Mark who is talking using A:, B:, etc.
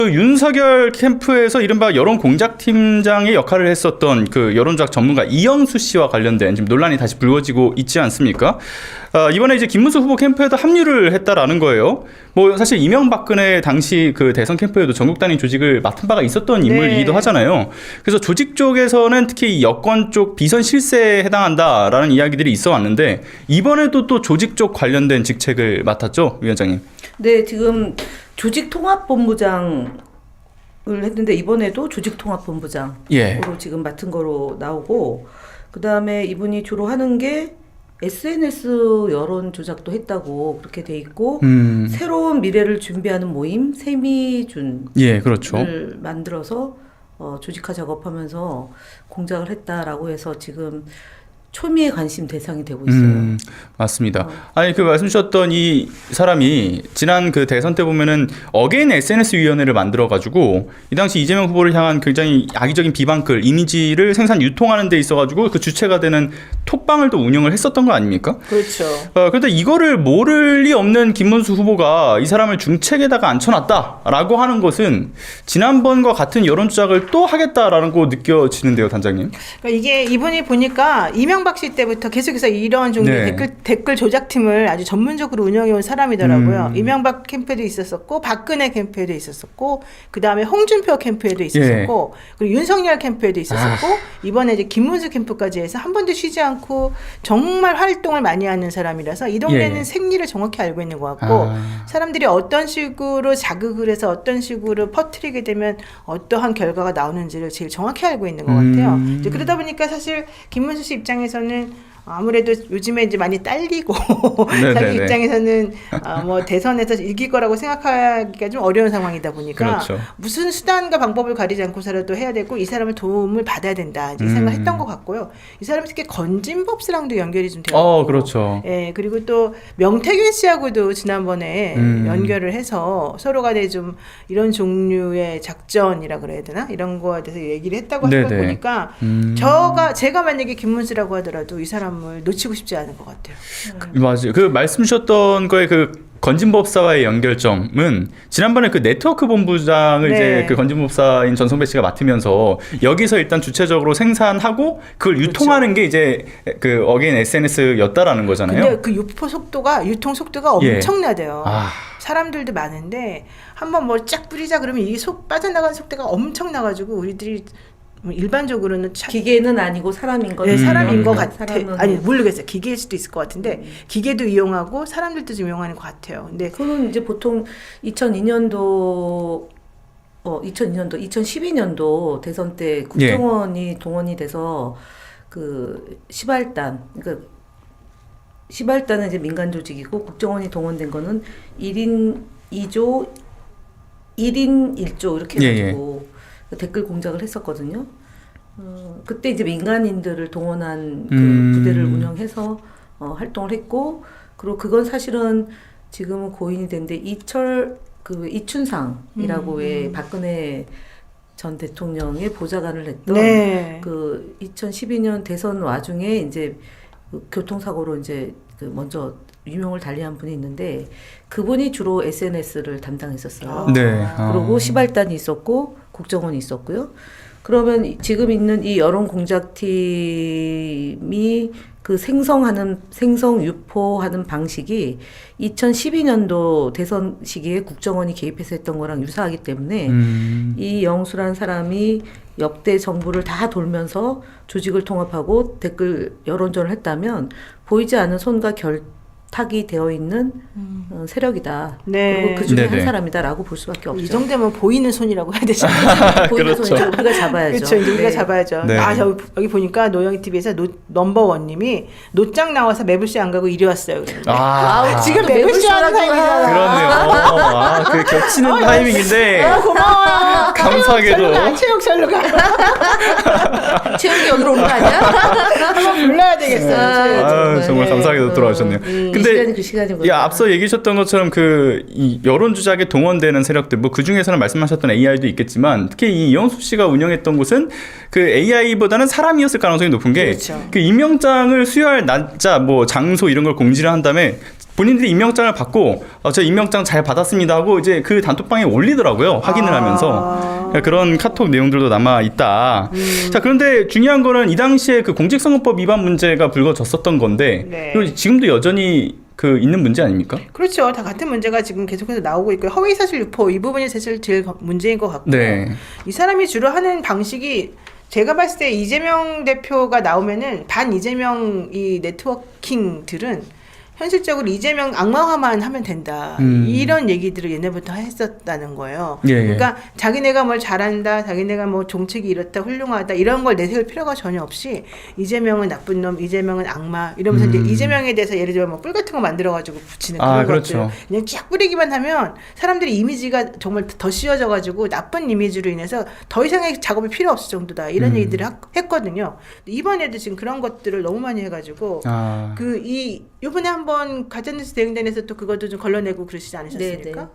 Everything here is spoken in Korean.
A: 그 윤석열 캠프에서 이른바 여론 공작팀장의 역할을 했었던 그 여론조작 전문가 이영수 씨와 관련된 지금 논란이 다시 불거지고 있지 않습니까? 이번에 이제 김문수 후보 캠프에도 합류를 했다라는 거예요. 뭐 사실 이명박근혜 당시 그 대선 캠프에도 전국 단위 조직을 맡은 바가 있었던 인물이기도 하잖아요. 그래서 조직 쪽에서는 특히 여권 쪽 비선 실세에 해당한다라는 이야기들이 있어 왔는데 이번에도 또 조직 쪽 관련된 직책을 맡았죠, 위원장님?
B: 네, 지금 조직통합본부장을 했는데 이번에도 조직통합본부장으로 지금 맡은 거로 나오고, 그 다음에 이분이 주로 하는 게 SNS 여론 조작도 했다고 그렇게 돼 있고, 새로운 미래를 준비하는 모임 세미준을
A: 그렇죠.
B: 만들어서 조직화 작업하면서 공작을 했다라고 해서 지금 초미의 관심 대상이 되고 있어요.
A: 맞습니다. 아니 그 말씀 주셨던 이 사람이 지난 그 대선 때 보면은 어게인 SNS 위원회를 만들어 가지고 이 당시 이재명 후보를 향한 굉장히 악의적인 비방글 이미지를 생산 유통하는 데 있어 가지고 그 주체가 되는 톡방을 또 운영을 했었던 거 아닙니까?
B: 그렇죠.
A: 그런데 이거를 모를 리 없는 김문수 후보가 이 사람을 중책에다가 앉혀놨다라고 하는 것은 지난번과 같은 여론 조작을 또 하겠다라는 거 느껴지는데요, 단장님.
C: 그러니까 이게 이분이 보니까 이명박 씨 때부터 계속해서 이런 종류의 댓글 조작팀을 아주 전문적으로 운영해온 사람이더라고요. 이명박 캠프에도 있었었고, 박근혜 캠프에도 있었었고, 그 다음에 홍준표 캠프에도 있었었고, 그리고 윤석열 캠프에도 있었었고, 이번에 이제 김문수 캠프까지 해서 한 번도 쉬지 않고 정말 활동을 많이 하는 사람이라서 이 동네는 생리를 정확히 알고 있는 것 같고, 사람들이 어떤 식으로 자극을 해서 어떤 식으로 퍼뜨리게 되면 어떠한 결과가 나오는지를 제일 정확히 알고 있는 것 같아요. 이제 그러다 보니까 사실 김문수 씨 입장에서는 아무래도 요즘에 이제 많이 딸리고 자기 입장에서는 뭐 대선에서 이길 거라고 생각하기가 좀 어려운 상황이다 보니까 무슨 수단과 방법을 가리지 않고서라도 해야 되고 이 사람의 도움을 받아야 된다 이제 생각했던 것 같고요. 이 사람이 특히 건진법사랑도 연결이 좀 되었고,
A: 그렇죠.
C: 그리고 또 명태균 씨하고도 지난번에 연결을 해서 서로가 좀 이런 종류의 작전이라 그래야 되나 이런 거에 대해서 얘기를 했다고 하는 걸 보니까 제가 만약에 김문수라고 하더라도 이 사람 놓치고 싶지 않은 것 같아요.
A: 맞아요. 그 말씀 주셨던 거에 그 건진법사와의 연결점은 지난번에 그 네트워크 본부장을 이제 그 건진법사인 전성배 씨가 맡으면서 여기서 일단 주체적으로 생산하고 그걸 유통하는 게 이제 그 어게인 SNS였다라는 거잖아요.
C: 근데 그 유통 속도가 엄청나대요. 사람들도 많은데 한번 뭐 쫙 뿌리자 그러면 이게 빠져나가는 속도가 엄청나가지고 우리들이 일반적으로는
B: 기계는 아니고 사람인 거.
C: 사람인 것 같아. 아니 모르겠어요. 기계일 수도 있을 것 같은데 기계도 이용하고 사람들도 좀 이용하는 것 같아요. 근데
B: 그거는 이제 보통 2012년도 대선 때 국정원이 동원이 돼서 그 시발단, 그러니까 시발단은 이제 민간 조직이고 국정원이 동원된 거는 1인 2조, 1인 1조 이렇게 해가지고 댓글 공작을 했었거든요. 그때 이제 민간인들을 동원한 그 부대를 운영해서 활동을 했고, 그리고 그건 사실은 지금은 고인이 된데 이춘상이라고 왜 박근혜 전 대통령의 보좌관을 했던 그 2012년 대선 와중에 이제 그 교통사고로 이제 그 먼저 유명을 달리한 분이 있는데 그분이 주로 SNS를 담당했었어요. 그리고 시발단이 있었고 국정원이 있었고요. 그러면 지금 있는 이 여론 공작팀이 그 생성 유포하는 방식이 2012년도 대선 시기에 국정원이 개입해서 했던 거랑 유사하기 때문에 이 영수라는 사람이 역대 정부를 다 돌면서 조직을 통합하고 댓글 여론전을 했다면 보이지 않는 손과 결탁이 되어 있는 세력이다. 그리고 그 중에 한 사람이다라고 볼 수밖에 없죠.
C: 이 정도면 보이는 손이라고 해야 되지 않나요?
B: 보이는 손이죠. 우리가 잡아야죠.
C: 그렇죠. 이제 우리가 잡아야죠. 여기 보니까 노영희 TV에서 넘버원님이 노장 나와서 매불쇼 안 가고 이리 왔어요. 지금 매불쇼 하는 타임이잖아.
A: 그러네요. 그 겹치는 타이밍인데.
C: 고마워요.
A: 감사하게도.
C: 체육 절로 가.
B: 체육이 여기로 온 거 아니야?
C: 한번 불러야 되겠어요.
A: 정말 감사하게도 돌아오셨네요.
B: 시간이 그 시간이거든요.
A: 예, 앞서 얘기하셨던 것처럼 이 여론 조작에 동원되는 세력들, 뭐 그 중에서는 말씀하셨던 AI도 있겠지만 특히 이 이영수 씨가 운영했던 곳은 그 AI보다는 사람이었을 가능성이 높은 게
C: 그렇죠.
A: 그 임명장을 수여할 날짜, 뭐 장소 이런 걸 공지를 한 다음에 본인들이 임명장을 받고 저 임명장 잘 받았습니다 하고 이제 그 단톡방에 올리더라고요. 확인을 하면서 그런 카톡 내용들도 남아 있다. 자, 그런데 중요한 거는 이 당시에 그 공직선거법 위반 문제가 불거졌었던 건데
C: 네.
A: 이거 지금도 여전히 그 있는 문제 아닙니까?
C: 그렇죠. 다 같은 문제가 지금 계속해서 나오고 있고요. 허위사실 유포 이 부분이 사실 제일 문제인 것 같고요.
A: 네.
C: 이 사람이 주로 하는 방식이 제가 봤을 때 이재명 대표가 나오면은 반 이재명 이 네트워킹들은 현실적으로 이재명 악마화만 하면 된다. 이런 얘기들을 옛날부터 했었다는 거예요.
A: 예, 예.
C: 그러니까 자기네가 뭘 잘한다, 자기네가 뭐 정책이 이렇다, 훌륭하다 이런 걸 내세울 필요가 전혀 없이 이재명은 나쁜 놈, 이재명은 악마 이러면서 이제 이재명에 대해서 예를 들면 뭐 뿔 같은 거 만들어가지고 붙이는 그런
A: 그렇죠.
C: 것들 그냥 쫙 뿌리기만 하면 사람들이 이미지가 정말 더 씌워져가지고 나쁜 이미지로 인해서 더 이상의 작업이 필요 없을 정도다 이런 얘기들을 했거든요. 이번에도 지금 그런 것들을 너무 많이 해가지고 요번에 한번 가짜뉴스 대응단에서 또 그것도 좀 걸러내고 그러시지 않으셨습니까?
B: 네, 네.